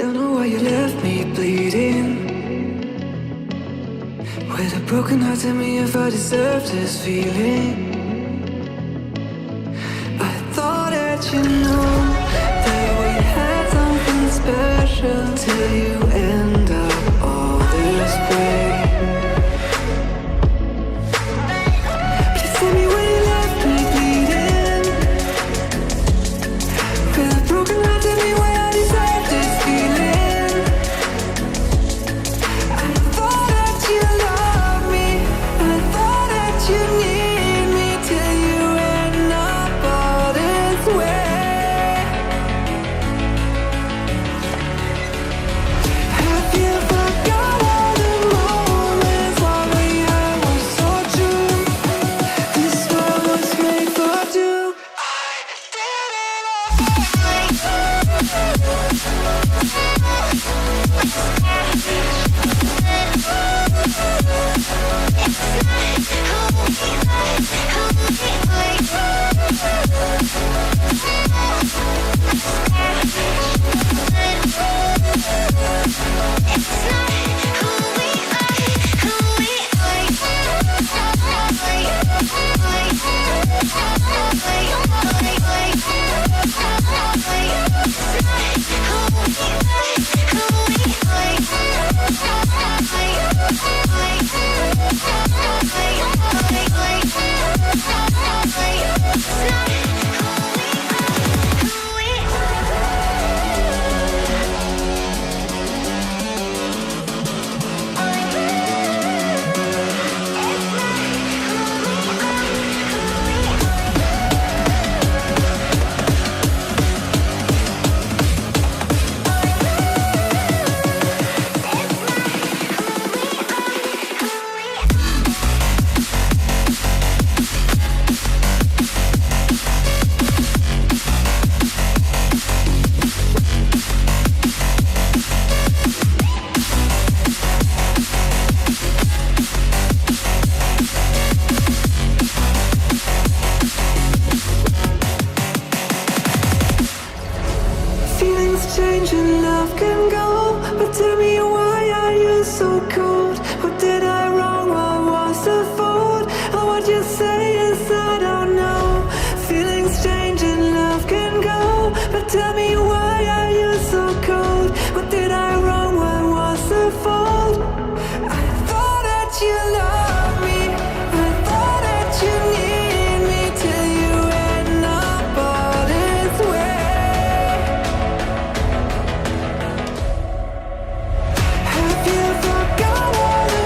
Don't know why you left me bleeding. With a broken heart, tell me if I deserve this feeling. I thought that you know that we had something special till you end up all this way. Please tell me why you left me bleeding. With a broken heart, tell me why I deserve this feeling. I thought that you loved me, I thought that you need me till you end up all this way. Have you forgot all the moments while we had was so true? This world was made for two. I did it Feelings change and love can go, but tell me why are you so cold? What did I wrong? What was the fault? Or what you say is I don't know. Feelings change and love can go, but tell me why are you so cold? What did I wrong? What was the fault? I thought that you loved me, I thought that you need me till you end up all this way. Have you forgot all the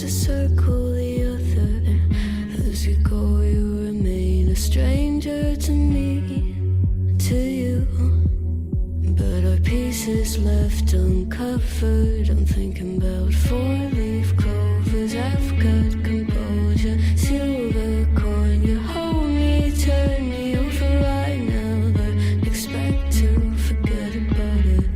to circle the other. As you go, you remain a stranger to me, to you. But our pieces left uncovered. I'm thinking about four-leaf clovers. I've got composure, silver coin. You hold me, turn me over right now, but expect to forget about it.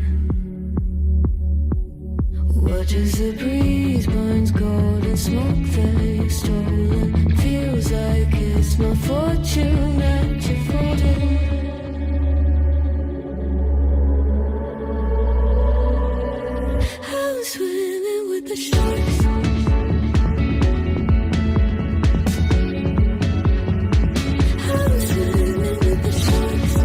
Watch as the breeze burns golden smoke that you've stolen. Feels like it's my fortune that you're folding. I'm swimming with the sharks. I'm swimming with the sharks.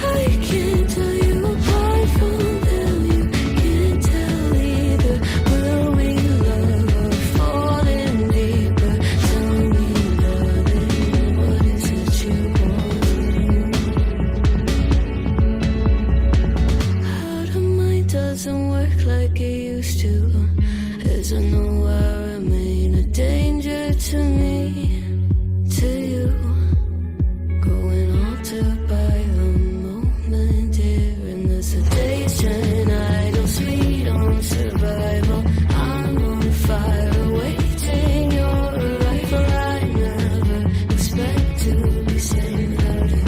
I can't tell you apart from them. You can't tell either. Will we love or fall in deeper? Tell me, darling, what is it you want? How the mind doesn't work like it used to. As I know I remain a danger to me, to you. Growing altered by the moment here in the sedation. Idle sweet on survival. I'm on fire, waiting your arrival. I never expect to be saying without it.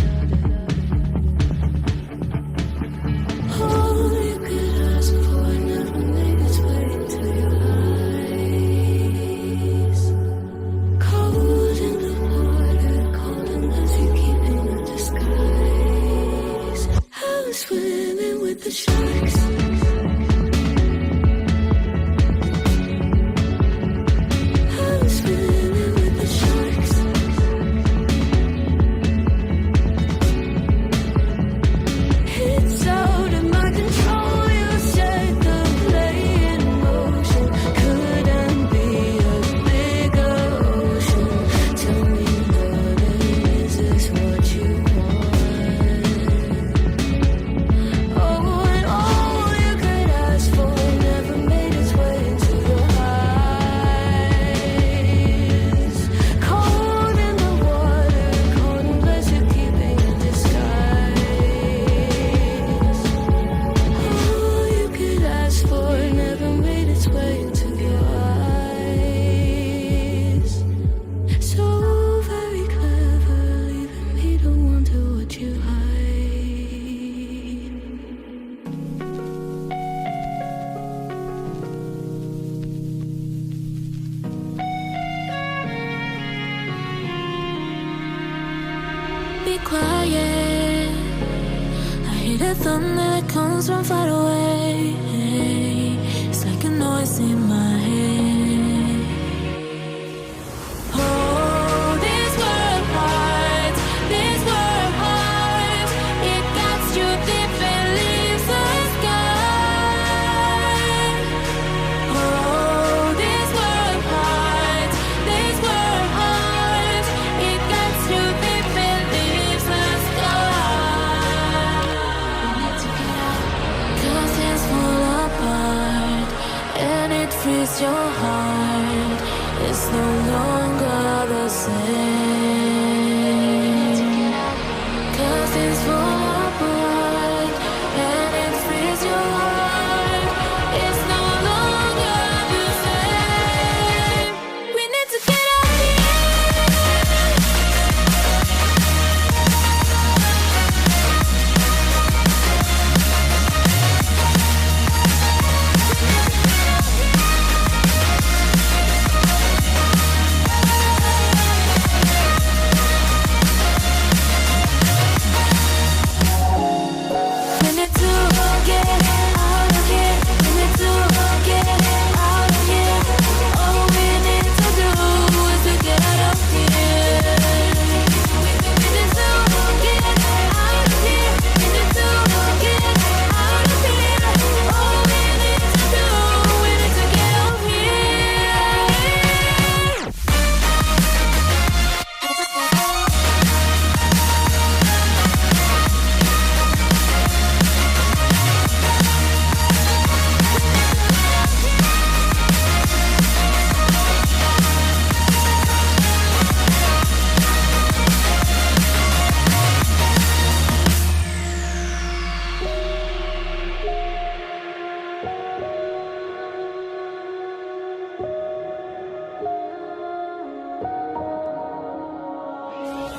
All you could ask for never made its way to your eyes. Cold in the water, cold unless you keep in a disguise. I'm swimming with the sharks. I'm swimming with the sharks. It's out of my control. You set the play in motion. Couldn't be a bigger ocean. Tell me, darling, is this what you want? Oh, and all you could ask for never made its way into your eyes. Cold in the water, cold unless you're keeping a disguise. All you could ask for never made its way into your eyes. So very clever, leaving me to wonder what you hide. Be quiet. I hear the thunder that comes from far away. It's like a noise in my